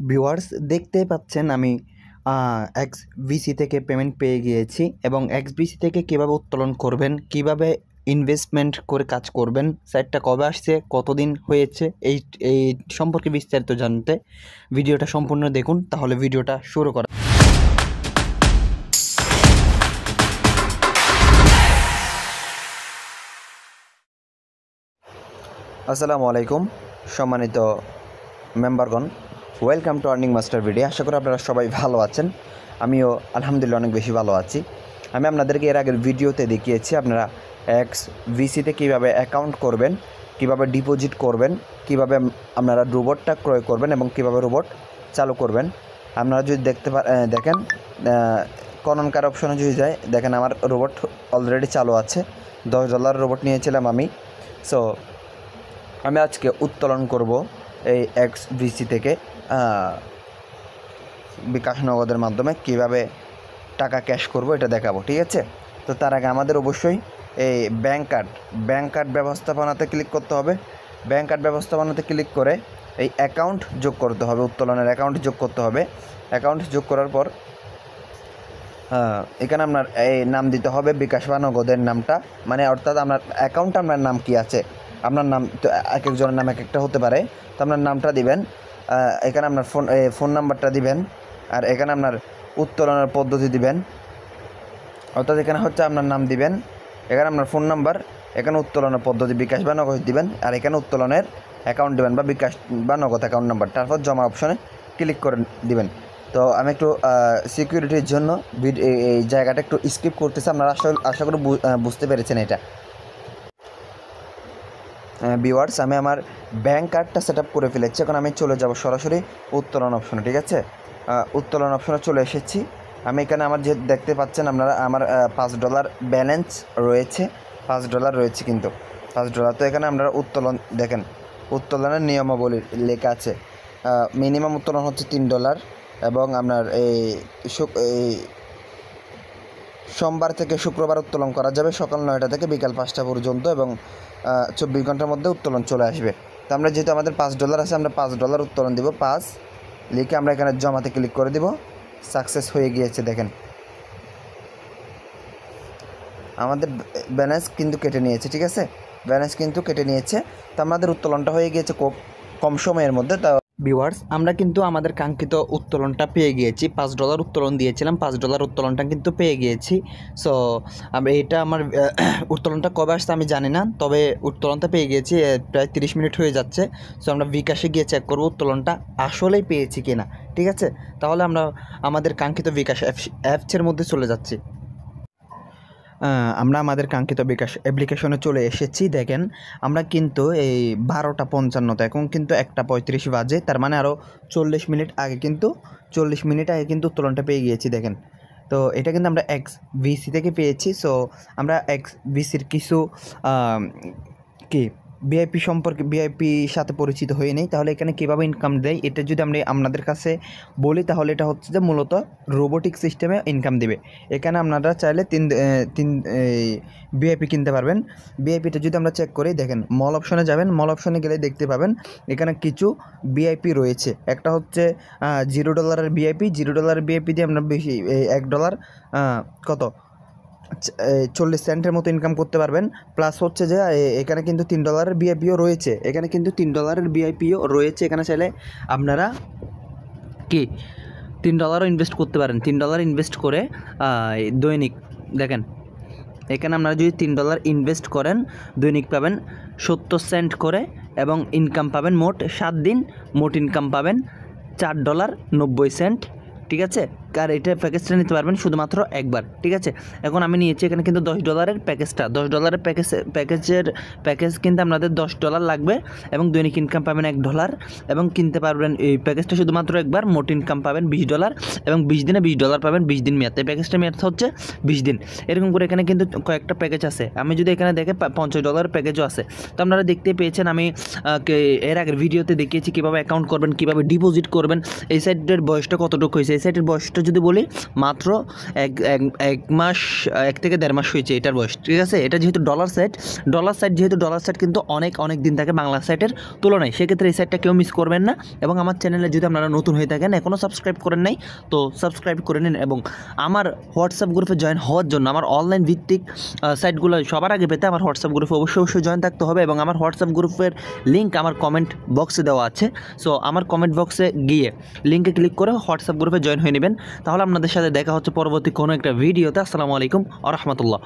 Viewers দেখতেই পাচ্ছেন আমি এক্সবিসি থেকে পেমেন্ট পেয়ে গিয়েছি এবং এক্সবিসি থেকে কীভাবে উত্তোলন করবেন, কিভাবে ইনভেস্টমেন্ট করে কাজ করবেন, সাইটটা কবে আসছে, কতদিন হয়েছে, এই এই সম্পর্কে বিস্তারিত জানতে ভিডিওটা সম্পূর্ণ দেখুন। তাহলে ভিডিওটা শুরু করা। আসসালামু আলাইকুম সম্মানিত মেম্বারগণ, welcome to Earning Master video. আশা করি আপনারা সবাই ভালো আছেন। আমিও আলহামদুলিল্লাহ অনেক বেশি ভালো আছি। আমি আপনাদেরকে এর আগের ভিডিওতে দেখিয়েছি আপনারা এক্সবিসিতে কীভাবে অ্যাকাউন্ট করবেন, কিভাবে ডিপোজিট করবেন, কিভাবে আপনারা রোবটটা ক্রয় করবেন এবং কিভাবে রোবট চালু করবেন। আপনারা যদি দেখেন কননকার অপশনে যদি যায়, দেখেন আমার রোবট অলরেডি চালু আছে। $10 রোবট নিয়েছিলাম আমি। সো আমি আজকে উত্তোলন করব এই এক্সবিসি থেকে বিকাশ নগদের মাধ্যমে কিভাবে টাকা ক্যাশ করব এটা দেখাবো, ঠিক আছে? তো তার আগে আমাদের অবশ্যই এই ব্যাংক কার্ড ব্যবস্থাপনাতে ক্লিক করতে হবে। ব্যাংক কার্ড ব্যবস্থাপনাতে ক্লিক করে এই অ্যাকাউন্ট যোগ করতে হবে, উত্তোলনের অ্যাকাউন্ট যোগ করতে হবে। অ্যাকাউন্ট যোগ করার পর এখানে আপনার এই নাম দিতে হবে বিকাশ বা নগদের নামটা, মানে অর্থাৎ আপনার অ্যাকাউন্টে আপনার নাম কি আছে, আপনার নাম তো এক একজনের নাম এক একটা হতে পারে। তো আপনার নামটা দিবেন, এখানে আপনার ফোন নাম্বারটা দিবেন, আর এখানে আপনার উত্তোলনের পদ্ধতি দিবেন। অর্থাৎ এখানে হচ্ছে আপনার নাম দিবেন, এখানে আপনার ফোন নাম্বার, এখানে উত্তোলনের পদ্ধতি বিকাশ বা নগদ দিবেন, আর এখানে উত্তোলনের অ্যাকাউন্ট দিবেন বা বিকাশ বা নগদ অ্যাকাউন্ট নাম্বার। তারপর জমা অপশনে ক্লিক করে দিবেন। তো আমি একটু সিকিউরিটির জন্য এই জায়গাটা একটু স্কিপ করতেছি। আপনারা আশা করি বুঝতে পেরেছেন এটা। ভিউয়ার্স, আমি আমার ব্যাংক কার্ডটা সেট আপ করে ফেলেছি। এখন আমি চলে যাব সরাসরি উত্তোলন অপশনে, ঠিক আছে? উত্তোলন অপশনে চলে এসেছি আমি। এখানে আমার যে দেখতে পাচ্ছেন আপনারা, আমার $5 ব্যালেন্স রয়েছে, $5 রয়েছে কিন্তু $5। তো এখানে আপনারা উত্তোলন দেখেন, উত্তোলনের নিয়মাবলী লেখা আছে। মিনিমাম উত্তোলন হচ্ছে $3 এবং আপনার এই সোমবার থেকে শুক্রবার উত্তোলন করা যাবে সকাল 9টা থেকে বিকাল 5টা পর্যন্ত, এবং 24 ঘন্টার মধ্যে উত্তোলন চলে আসবে। তো আমরা যেহেতু আমাদের $5 আছে, আমরা $5 উত্তোলন দিব। 5 লিখে আমরা এখানে জমাতে ক্লিক করে দিব। সাকসেস হয়ে গিয়েছে, দেখেন আমাদের ব্যালেন্স কিন্তু কেটে নিয়েছে, ঠিক আছে? ব্যালেন্স কিন্তু কেটে নিয়েছে। তো আমাদের উত্তোলনটা হয়ে গিয়েছে খুব কম সময়ের মধ্যে। তা ভিউয়ার্স, আমরা কিন্তু আমাদের কাঙ্ক্ষিত উত্তোলনটা পেয়ে গিয়েছি। $5 উত্তোলন দিয়েছিলাম, $5 উত্তোলনটা কিন্তু পেয়ে গিয়েছি। সো এটা আমার উত্তোলনটা কবে আসছে আমি জানি না, তবে উত্তোলনটা পেয়ে গিয়েছি। প্রায় 30 মিনিট হয়ে যাচ্ছে। সো আমরা বিকাশে গিয়ে চেক করব উত্তোলনটা আসলেই পেয়েছি কিনা, ঠিক আছে? তাহলে আমরা আমাদের কাঙ্ক্ষিত বিকাশ অ্যাপসের মধ্যে চলে যাচ্ছি। আমরা আমাদের কাঙ্ক্ষিত বিকাশ অ্যাপ্লিকেশনে চলে এসেছি। দেখেন আমরা কিন্তু এই 12টা 55, এখন কিন্তু 1টা 35 বাজে। তার মানে আরও 40 মিনিট আগে কিন্তু উত্তোলনটা পেয়ে গিয়েছি, দেখেন। তো এটা কিন্তু আমরা এক্সবিসি থেকে পেয়েছি। সো আমরা এক্সবিসির কিছু কি ভিআইপির সাথে পরিচিত হয়ে নেই। তাহলে এখানে কীভাবে ইনকাম দেয় এটা যদি আমরা আপনাদের কাছে বলি, তাহলে এটা হচ্ছে যে মূলত রোবোটিক সিস্টেমে ইনকাম দিবে। এখানে আপনারা চাইলে তিন ভিআইপি কিনতে পারবেন। ভিআইপিটা যদি আমরা চেক করি, দেখেন মল অপশনে যাবেন, মল অপশনে গেলে দেখতে পাবেন এখানে কিছু ভিআইপি রয়েছে। একটা হচ্ছে $0 ভিআইপি। $0 ভিআইপি দিয়ে আমরা বেশি $1 কত 40 সেন্টের মতো ইনকাম করতে পারবেন। প্লাস হচ্ছে যে এখানে কিন্তু $3 ভিআইপিও রয়েছে, এখানে চাইলে আপনারা কি $3 ইনভেস্ট করতে পারেন। $3 ইনভেস্ট করে দৈনিক দেখেন, এখানে আপনারা যদি $3 ইনভেস্ট করেন দৈনিক পাবেন 70 সেন্ট করে, এবং ইনকাম পাবেন মোট 7 দিন, মোট ইনকাম পাবেন $4.90, ঠিক আছে? আর এটা প্যাকেজটা নিতে পারবেন শুধুমাত্র একবার, ঠিক আছে? এখন আমি নিয়েছি এখানে কিন্তু $10 প্যাকেজটা। $10 প্যাকেজ কিন্তু আপনাদের $10 লাগবে, এবং দৈনিক ইনকাম পাবেন $1, এবং কিনতে পারবেন এই প্যাকেজটা শুধুমাত্র একবার। মোট ইনকাম পাবেন $20, এবং 20 দিনে $20 পাবেন। 20 দিন মেয়াদ, এই প্যাকেজটা মেয়াদ হচ্ছে 20 দিন। এরকম করে এখানে কিন্তু কয়েকটা প্যাকেজ আছে। আমি যদি এখানে দেখে $50 প্যাকেজও আছে। তো আপনারা দেখতে পেয়েছেন, আমি এর আগের ভিডিওতে দেখিয়েছি কীভাবে অ্যাকাউন্ট করবেন, কীভাবে ডিপোজিট করবেন। এই সাইটের বয়সটা কতটুকু হয়েছে, এই সাইটের বয়সটা বয়সটা যদি বলি মাত্র এক মাস 1 থেকে 1.5 মাস হয়েছে এটার বয়স, ঠিক আছে। এটা যেহেতু ডলার সাইট কিন্তু অনেক দিন থাকে বাংলা সাইটের তুলনায়, সেক্ষেত্রে এই সাইটটা কেউ মিস করবেন না। এবং আমার চ্যানেলে যদি আপনারা নতুন হয়ে থাকেন, এখনও সাবস্ক্রাইব করেন নাই, তো সাবস্ক্রাইব করে নিন। এবং আমার হোয়াটসঅ্যাপ গ্রুপে জয়েন হওয়ার জন্য, আমার অনলাইন ভিত্তিক সাইটগুলো সবার আগে পেতে আমার হোয়াটসঅ্যাপ গ্রুপে অবশ্যই জয়েন থাকতে হবে। এবং আমার হোয়াটসঅ্যাপ গ্রুপের লিঙ্ক আমার কমেন্ট বক্সে দেওয়া আছে। সো আমার কমেন্ট বক্সে গিয়ে লিঙ্কে ক্লিক করে হোয়াটসঅ্যাপ গ্রুপে জয়েন হয়ে নেবেন। তাহলে আপনাদের সাথে দেখা হচ্ছে পরবর্তী কোনো একটা ভিডিওতে। আসসালামু আলাইকুম ওয়া রাহমাতুল্লাহ।